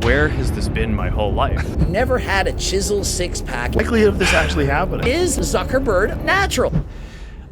where has this been my whole life? Never had a chiseled six-pack. Likelihood of this actually happening. Is Zuckerberg natural?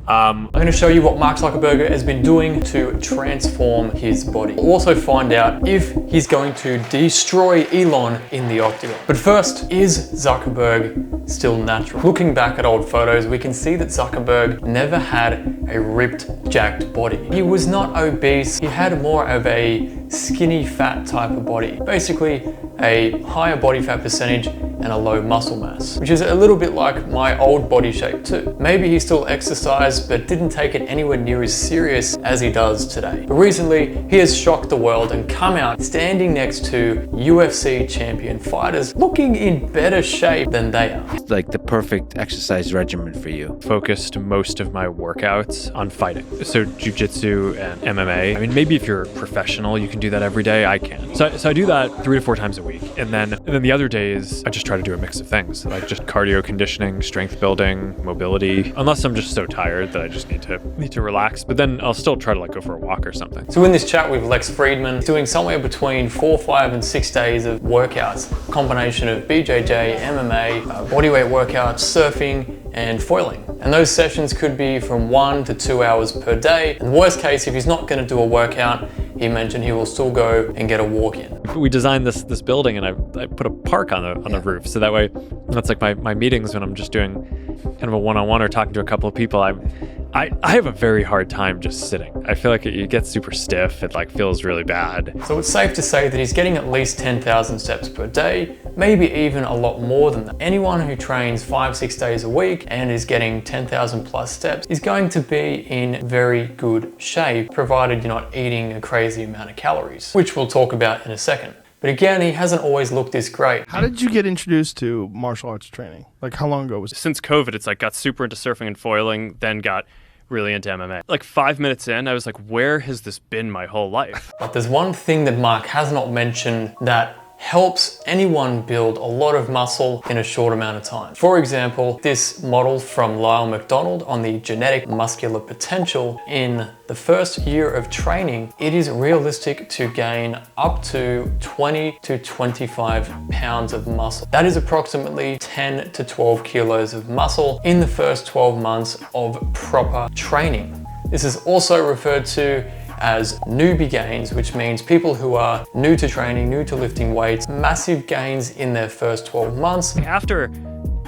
I'm going to show you what Mark Zuckerberg has been doing to transform his body. We'll also find out if he's going to destroy Elon in the octagon. But first, is Zuckerberg still natural? Looking back at old photos, we can see that Zuckerberg never had a ripped, jacked body. He was not obese, he had more of a skinny fat type of body. Basically, a higher body fat percentage and a low muscle mass, which is a little bit like my old body shape too. Maybe he still exercised, but didn't take it anywhere near as serious as he does today. But recently, he has shocked the world and come out standing next to UFC champion fighters looking in better shape than they are. It's like the perfect exercise regimen for you. Focused most of my workouts on fighting. So jiu-jitsu and MMA. I mean, maybe if you're a professional, you can do that every day. I can. So I do that 3 to 4 times a week. And then the other days, I just try to do a mix of things, like just cardio conditioning, strength building, mobility, unless I'm just so tired that I just need to relax. But then I'll still try to like go for a walk or something. So in this chat with Lex Friedman, doing somewhere between 4, 5, and 6 days of workouts, a combination of BJJ, MMA, bodyweight workouts, surfing, and foiling. And those sessions could be from 1 to 2 hours per day. In the worst case, if he's not going to do a workout, he mentioned he will still go and get a walk in. We designed this building, and I put a park on the roof, so that way that's like my meetings when I'm just doing kind of a one-on-one or talking to a couple of people. I have a very hard time just sitting. I feel like it gets super stiff. It like feels really bad. So it's safe to say that he's getting at least 10,000 steps per day, maybe even a lot more than that. Anyone who trains 5-6 days a week and is getting 10,000 plus steps is going to be in very good shape, provided you're not eating a crazy amount of calories, which we'll talk about in a second. But again, he hasn't always looked this great. How did you get introduced to martial arts training? Like how long ago was it? Since COVID, it's like got super into surfing and foiling, then got really into MMA. Like 5 minutes in, I was like, where has this been my whole life? But there's one thing that Mark has not mentioned that helps anyone build a lot of muscle in a short amount of time. For example, this model from Lyle McDonald on the genetic muscular potential. In the first year of training, it is realistic to gain up to 20 to 25 pounds of muscle. That is approximately 10 to 12 kilos of muscle in the first 12 months of proper training. This is also referred to as newbie gains, which means people who are new to training, new to lifting weights, massive gains in their first 12 months. After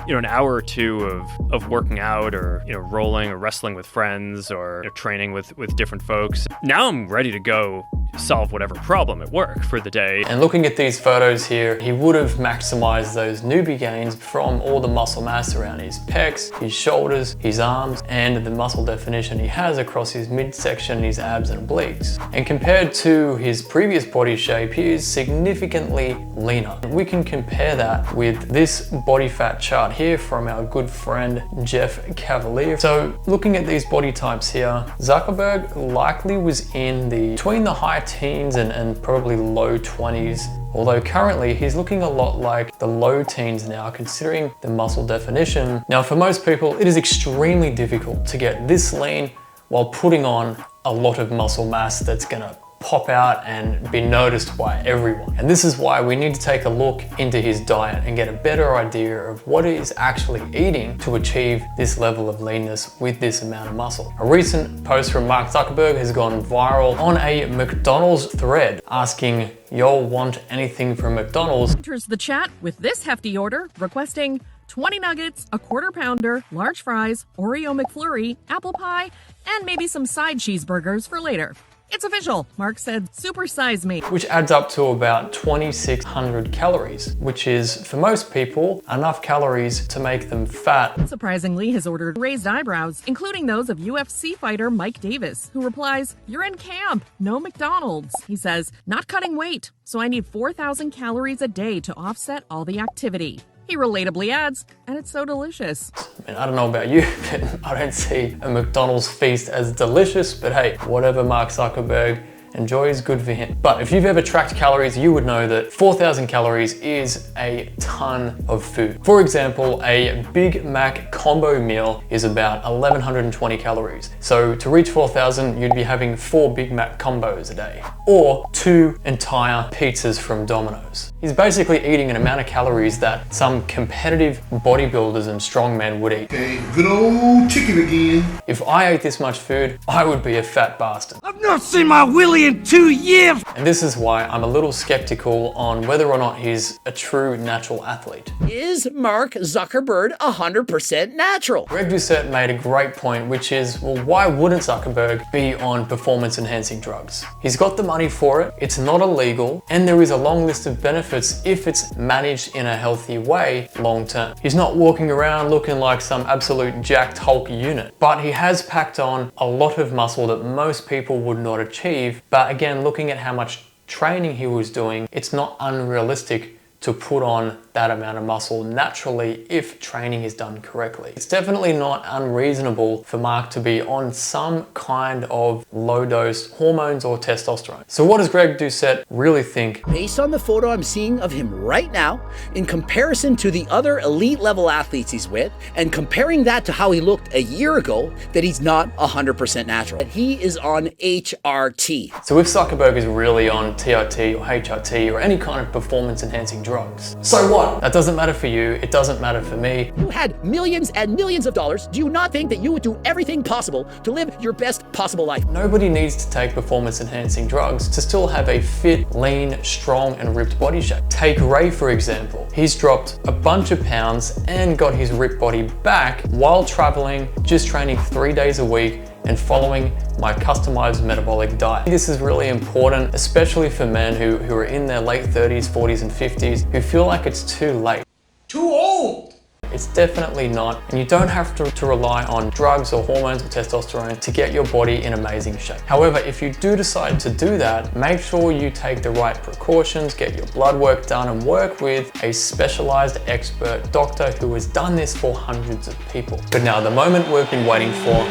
an hour or two of working out or rolling or wrestling with friends or training with different folks, now I'm ready to go solve whatever problem at work for the day. And looking at these photos here, he would have maximized those newbie gains from all the muscle mass around his pecs, his shoulders, his arms, and the muscle definition he has across his midsection, his abs and obliques. And compared to his previous body shape, he is significantly leaner. We can compare that with this body fat chart here from our good friend Jeff Cavalier. So looking at these body types here, Zuckerberg likely was in between the high teens and probably low 20s, although currently he's looking a lot like the low teens now, considering the muscle definition. Now for most people, it is extremely difficult to get this lean while putting on a lot of muscle mass that's gonna pop out and be noticed by everyone. And this is why we need to take a look into his diet and get a better idea of what he is actually eating to achieve this level of leanness with this amount of muscle. A recent post from Mark Zuckerberg has gone viral on a McDonald's thread asking, "Y'all want anything from McDonald's?" Enters the chat with this hefty order requesting 20 nuggets, a quarter pounder, large fries, Oreo McFlurry, apple pie, and maybe some side cheeseburgers for later. It's official, Mark said, supersize me. Which adds up to about 2,600 calories, which is, for most people, enough calories to make them fat. Surprisingly, his order raised eyebrows, including those of UFC fighter Mike Davis, who replies, "You're in camp, no McDonald's." He says, "Not cutting weight, so I need 4,000 calories a day to offset all the activity." He relatably adds, "And it's so delicious." I don't know about you, but I don't see a McDonald's feast as delicious, but hey, whatever Mark Zuckerberg and joy is good for him. But if you've ever tracked calories, you would know that 4,000 calories is a ton of food. For example, a Big Mac combo meal is about 1,120 calories. So to reach 4,000, you'd be having 4 Big Mac combos a day, or 2 entire pizzas from Domino's. He's basically eating an amount of calories that some competitive bodybuilders and strongmen would eat. Okay, good old chicken again. If I ate this much food, I would be a fat bastard. I've not seen my Willie in 2 years. And this is why I'm a little skeptical on whether or not he's a true natural athlete. Is Mark Zuckerberg 100% natural? Greg Doucette made a great point, which is, well, why wouldn't Zuckerberg be on performance enhancing drugs? He's got the money for it, it's not illegal, and there is a long list of benefits if it's managed in a healthy way long term. He's not walking around looking like some absolute jacked Hulk unit, but he has packed on a lot of muscle that most people would not achieve. But again, looking at how much training he was doing, it's not unrealistic to put on that amount of muscle naturally if training is done correctly. It's definitely not unreasonable for Mark to be on some kind of low dose hormones or testosterone. So what does Greg Doucette really think? Based on the photo I'm seeing of him right now, in comparison to the other elite level athletes he's with, and comparing that to how he looked a year ago, that he's not 100% natural. That he is on HRT. So if Zuckerberg is really on TRT or HRT or any kind of performance enhancing drugs, so what? That doesn't matter for you, it doesn't matter for me. You had millions and millions of dollars. Do you not think that you would do everything possible to live your best possible life? Nobody needs to take performance enhancing drugs to still have a fit, lean, strong, and ripped body shape. Take Ray, for example. He's dropped a bunch of pounds and got his ripped body back while traveling, just training 3 days a week and following my customized metabolic diet. This is really important, especially for men who are in their late 30s, 40s, and 50s, who feel like it's too late. Too old. It's definitely not, and you don't have to rely on drugs or hormones or testosterone to get your body in amazing shape. However, if you do decide to do that, make sure you take the right precautions, get your blood work done, and work with a specialized expert doctor who has done this for hundreds of people. But now, the moment we've been waiting for.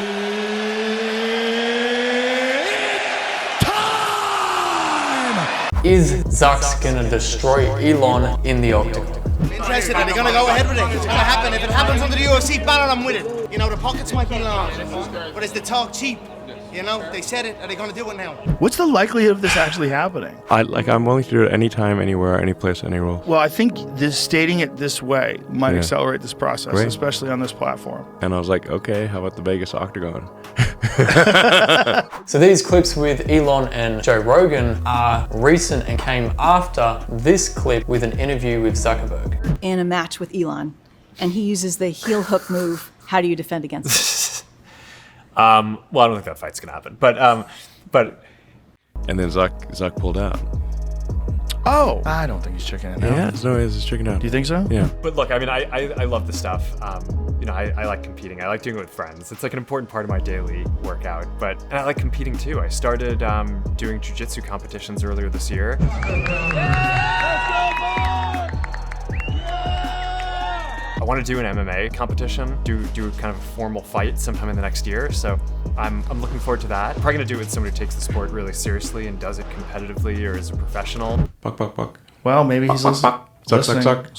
Is Zuck's gonna destroy Elon in the octagon? Interested? Are they gonna go ahead with it? It's gonna happen. If it happens under the UFC banner, I'm with it. You know, the pockets might be long, but is the talk cheap? You know, they said it. Are they gonna do it now? What's the likelihood of this actually happening? I'm willing to do it anytime, anywhere, any place, any role. Well, I think stating it this way might accelerate this process, Great. especially on this platform. And I was like, okay, how about the Vegas Octagon? So these clips with Elon and Joe Rogan are recent and came after this clip with an interview with Zuckerberg. In a match with Elon, and he uses the heel hook move. How do you defend against it? Well, I don't think that fight's gonna happen, but And then Zuck pulled out. Oh, I don't think he's checking it out. Yeah, there's no way this is checking out. Do you think so? Yeah. But look, I mean, I love the stuff. You know, I like competing. I like doing it with friends. It's like an important part of my daily workout. And I like competing too. I started doing jiu-jitsu competitions earlier this year. I want to do an MMA competition, do kind of a formal fight sometime in the next year. So I'm looking forward to that. I'm probably gonna do it with somebody who takes the sport really seriously and does it competitively or is a professional. Buck. Well, maybe he's listening. Suck.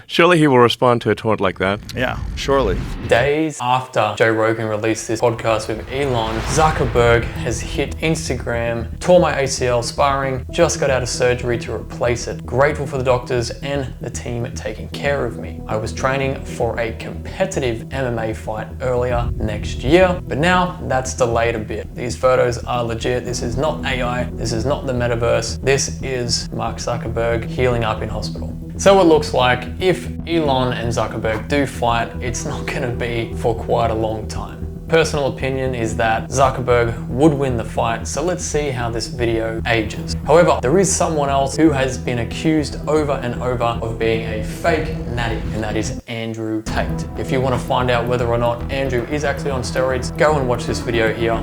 Surely he will respond to a taunt like that. Yeah, surely. Days after Joe Rogan released this podcast with Elon, Zuckerberg has hit Instagram, tore my ACL sparring, just got out of surgery to replace it. Grateful for the doctors and the team taking care of me. I was training for a competitive MMA fight earlier next year, but now that's delayed a bit. These photos are legit. This is not AI. This is not the metaverse. This is Mark Zuckerberg healing up in hospital. So it looks like if Elon and Zuckerberg do fight, it's not going to be for quite a long time. Personal opinion is that Zuckerberg would win the fight, so let's see how this video ages. However, there is someone else who has been accused over and over of being a fake natty, and that is Andrew Tate. If you want to find out whether or not Andrew is actually on steroids, go and watch this video here.